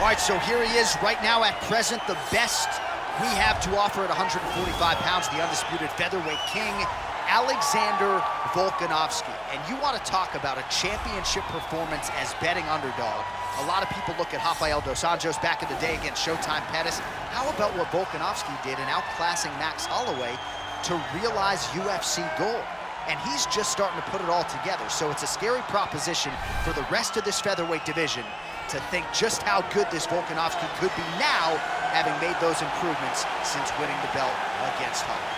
All right, so here he is right now at present, the best we have to offer at 145 pounds, the undisputed featherweight king, Alexandr Volkanovski. And you want to talk about a championship performance as betting underdog. A lot of people look at Rafael dos Anjos back in the day against Showtime Pettis. How about what Volkanovski did in outclassing Max Holloway to realize UFC gold? And he's just starting to put it all together. So it's a scary proposition for the rest of this featherweight division to think just how good this Volkanovski could be now, having made those improvements since winning the belt against Holloway.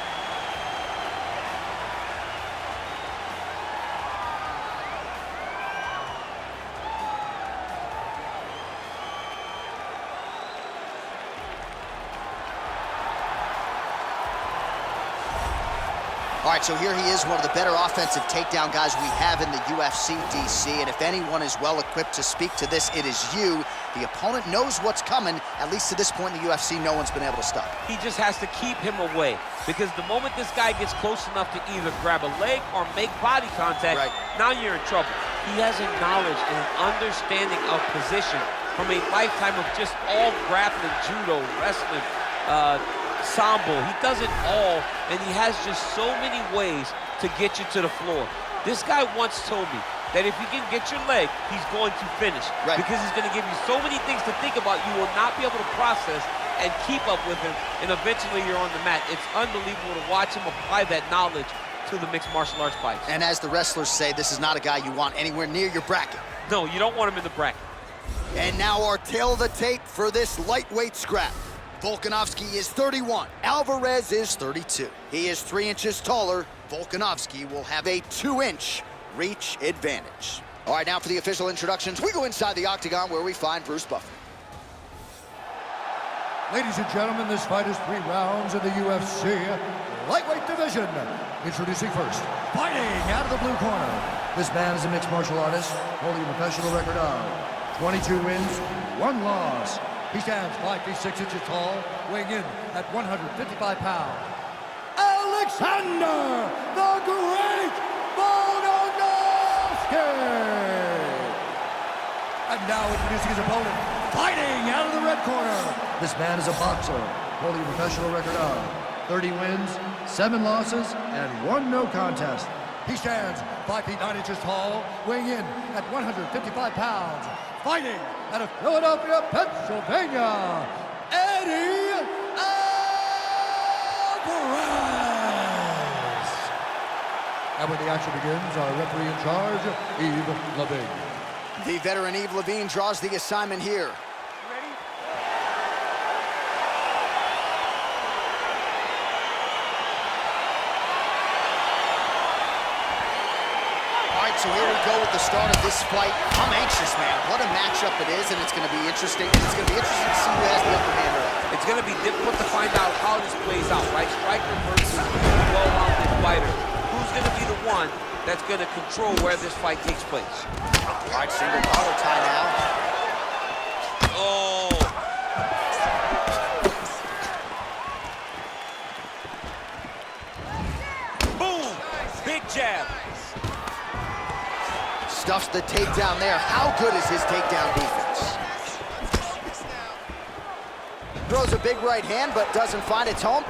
All right, so here he is, one of the better offensive takedown guys we have in the UFC, DC. And if anyone is well-equipped to speak to this, it is you. The opponent knows what's coming. At least to this point in the UFC, no one's been able to stop. He just has to keep him away, because the moment this guy gets close enough to either grab a leg or make body contact, now you're in trouble. He has a knowledge and an understanding of position from a lifetime of just all grappling, judo, wrestling, sambo. He does it all, and he has just so many ways to get you to the floor. This guy once told me that if you can get your leg, he's going to finish. Because he's going to give you so many things to think about, you will not be able to process and keep up with him, and eventually you're on the mat. It's unbelievable to watch him apply that knowledge to the mixed martial arts fights. And as the wrestlers say, this is not a guy you want anywhere near your bracket. No, you don't want him in the bracket. And now our tail of the tape for this lightweight scrap. Volkanovski is 31, Alvarez is 32. He is 3 inches taller. Volkanovski will have a 2-inch reach advantage. All right, now for the official introductions, we go inside the octagon where we find Bruce Buffer. Ladies and gentlemen, this fight is 3 rounds in the UFC lightweight division. Introducing first, fighting out of the blue corner. This man is a mixed martial artist, holding a professional record of 22 wins, 1 loss. He stands 5 feet 6 inches tall, weighing in at 155 pounds. Alexander the Great Volkanovski! And now introducing his opponent, fighting out of the red corner. This man is a boxer, holding a professional record of 30 wins, 7 losses, and 1 no contest. He stands 5 feet 9 inches tall, weighing in at 155 pounds. Fighting out of Philadelphia, Pennsylvania, Eddie Альварez. And when the action begins, our referee in charge, Yves Levine. The veteran Yves Levine draws the assignment here. So here we go with the start of this fight. I'm anxious, man. What a matchup it is, and it's going to be interesting. It's going to be interesting to see who has the upper hand early. It's going to be difficult to find out how this plays out, right? Striker versus well-rounded fighter. Who's going to be the one that's going to control where this fight takes place? All right, single collar tie now. Oh. Boom! Big jab. Stuffs the takedown there. How good is his takedown defense? Throws a big right hand, but doesn't find its home.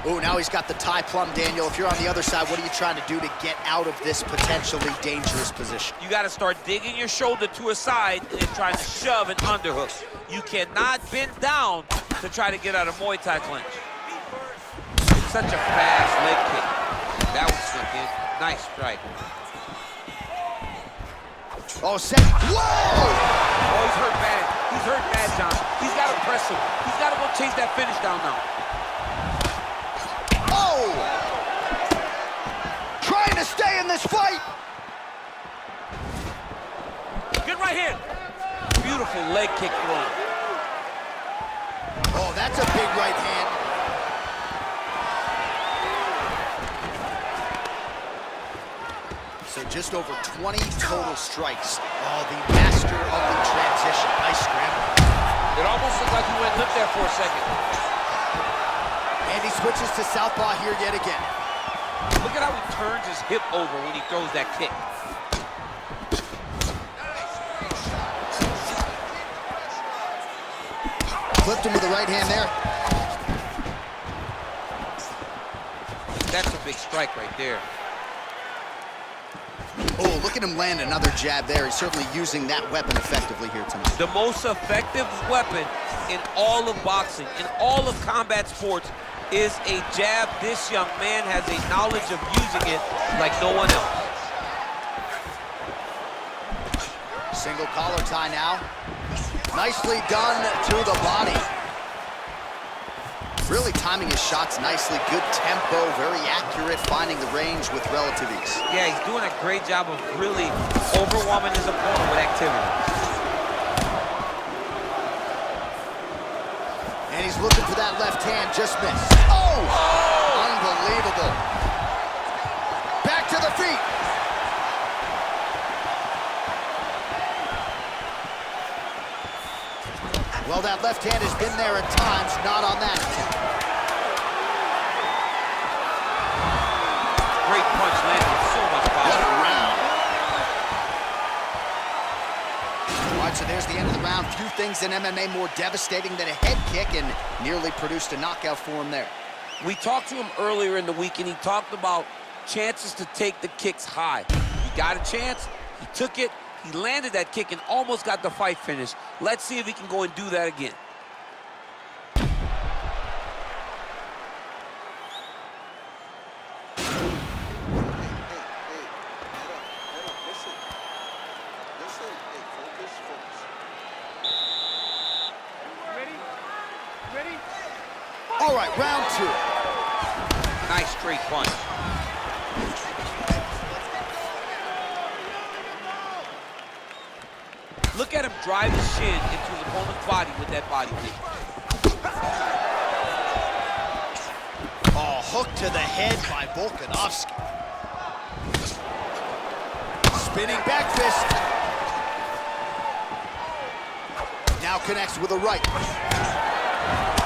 Oh, now he's got the tie plum, Daniel. If you're on the other side, what are you trying to do to get out of this potentially dangerous position? You got to start digging your shoulder to a side and trying to shove an underhook. You cannot bend down to try to get out of Muay Thai clinch. Such a fast leg kick. That was something. Nice strike. Oh, set. Whoa! Oh, he's hurt bad. He's hurt bad, John. He's got to press him. He's got to go chase that finish down now. Oh! Trying to stay in this fight. Good right hand. Beautiful leg kick throw. Oh, that's a big right hand. So just over 20 total strikes. Oh, the master of the transition. Nice scramble. It almost looked like he went limp there for a second. And he switches to southpaw here yet again. Look at how he turns his hip over when he throws that kick. Clipped him with the right hand there. That's a big strike right there. Oh, look at him land another jab there. He's certainly using that weapon effectively here tonight. The most effective weapon in all of boxing, in all of combat sports, is a jab. This young man has a knowledge of using it like no one else. Single collar tie now. Nicely done to the body. Really timing his shots nicely. Good tempo, very accurate, finding the range with relative ease. Yeah, he's doing a great job of really overwhelming his opponent with activity. And he's looking for that left hand, just missed. Oh! Unbelievable. Back to the feet. Well, that left hand has been there at times, not on that attempt. Great punch landed with so much power. What a round. All right, so there's the end of the round. Few things in MMA more devastating than a head kick, and nearly produced a knockout for him there. We talked to him earlier in the week, and he talked about chances to take the kicks high. He got a chance, he took it, he landed that kick and almost got the fight finished. Let's see if he can go and do that again. All right, round two. Nice straight punch. Look at him drive his shin into his opponent's body with that body kick. Oh, hook to the head by Volkanovski. Spinning back fist. Now connects with a right.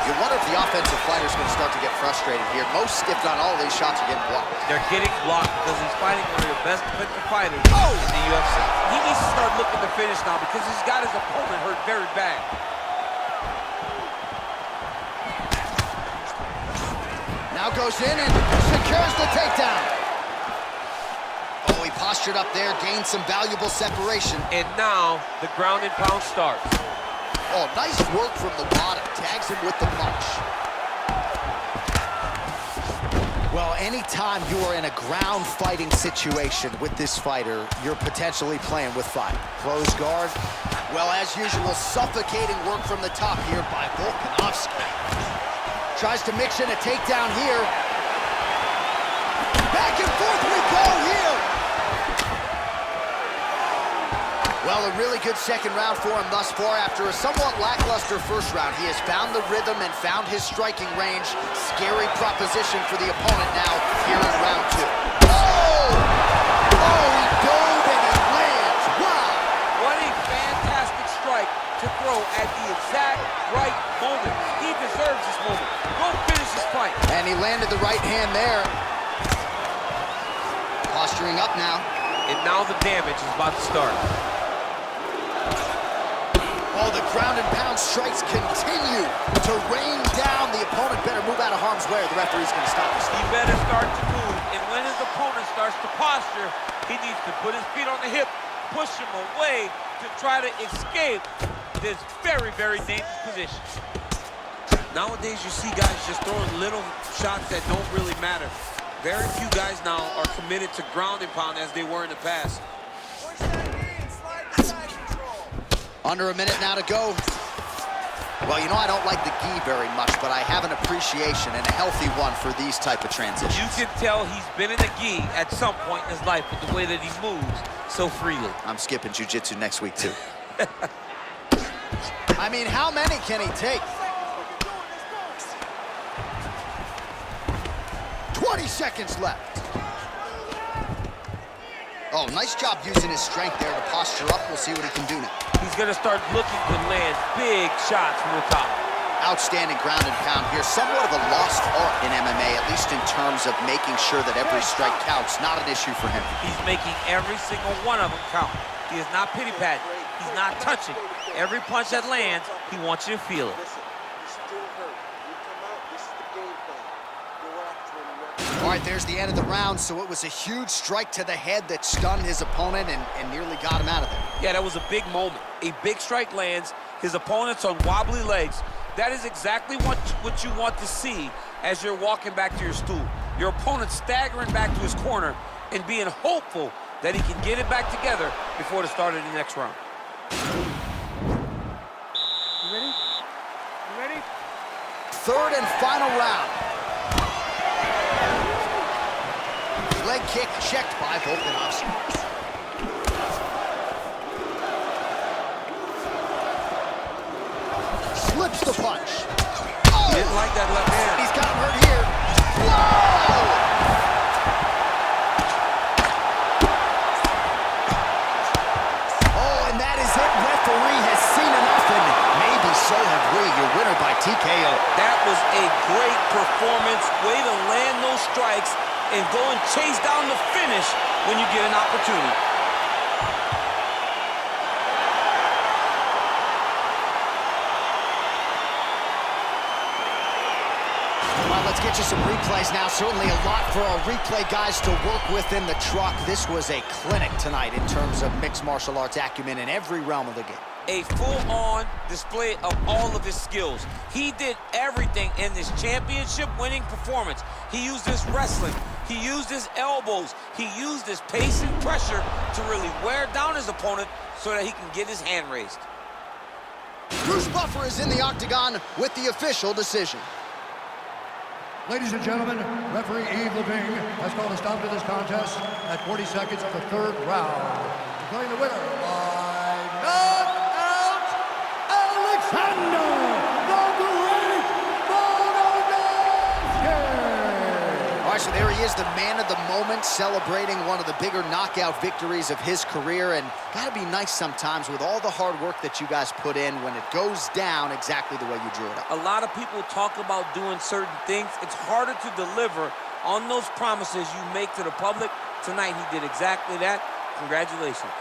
You wonder if the offensive fighter's going to start to get frustrated here. Most, if not all, of these shots are getting blocked. They're getting blocked because he's fighting one of the best defensive fighters in the UFC. He needs to start looking to finish now because he's got his opponent hurt very bad. Now goes in and secures the takedown. Oh, he postured up there, gained some valuable separation. And now the ground and pound starts. Oh, nice work from the bottom. Tags him with the punch. Well, anytime you are in a ground fighting situation with this fighter, you're potentially playing with fire. Close guard. Well, as usual, suffocating work from the top here by Volkanovski. Tries to mix in a takedown here. Back and forth we go here. Well, a really good second round for him thus far. After a somewhat lackluster first round, he has found the rhythm and found his striking range. Scary proposition for the opponent now here in round two. Oh! Oh, he dove and he lands. Wow! What a fantastic strike to throw at the exact right moment. He deserves this moment. Go finish this fight. And he landed the right hand there. Posturing up now. And now the damage is about to start. Oh, the ground and pound strikes continue to rain down. The opponent better move out of harm's way or the referee's going to stop this. He better start to move, and when his opponent starts to posture, he needs to put his feet on the hip, push him away to try to escape this very, very dangerous position. Nowadays, you see guys just throwing little shots that don't really matter. Very few guys now are committed to ground and pound as they were in the past. Under a minute now to go. Well, you know, I don't like the gi very much, but I have an appreciation and a healthy one for these type of transitions. You can tell he's been in the gi at some point in his life with the way that he moves so freely. I'm skipping jiu-jitsu next week, too. I mean, how many can he take? 20 seconds left. Oh, nice job using his strength there to posture up. We'll see what he can do now. He's going to start looking to land big shots from the top. Outstanding ground and pound here. Somewhat of a lost art in MMA, at least in terms of making sure that every strike counts. Not an issue for him. He's making every single one of them count. He is not pity-patting. He's not touching. Every punch that lands, he wants you to feel it. All right, there's the end of the round, so it was a huge strike to the head that stunned his opponent and nearly got him out of there. Yeah, that was a big moment. A big strike lands, his opponent's on wobbly legs. That is exactly what you want to see as you're walking back to your stool. Your opponent staggering back to his corner and being hopeful that he can get it back together before the start of the next round. You ready? You ready? Third and final round. Leg kick checked by Volkanovski. Slips the punch. Oh! Didn't like that left hand. He's got him hurt here. Whoa! Oh, and that is it. Referee has seen enough, and maybe so have we. Your winner by TKO. That was a great performance. Way to land those strikes and go and chase down the finish when you get an opportunity. Well, let's get you some replays now. Certainly a lot for our replay guys to work with in the truck. This was a clinic tonight in terms of mixed martial arts acumen in every realm of the game. A full-on display of all of his skills. He did everything in this championship-winning performance. He used his wrestling. He used his elbows. He used his pace and pressure to really wear down his opponent so that he can get his hand raised. Bruce Buffer is in the octagon with the official decision. Ladies and gentlemen, referee Yves Leving has called a stop to this contest at 40 seconds of the third round. Declaring the winner by knockout, Alexander the Great Volkanovski! All right, so there he is, the man of the moment, celebrating one of the bigger knockout victories of his career. And gotta be nice sometimes with all the hard work that you guys put in when it goes down exactly the way you drew it up. A lot of people talk about doing certain things. It's harder to deliver on those promises you make to the public. Tonight, he did exactly that. Congratulations.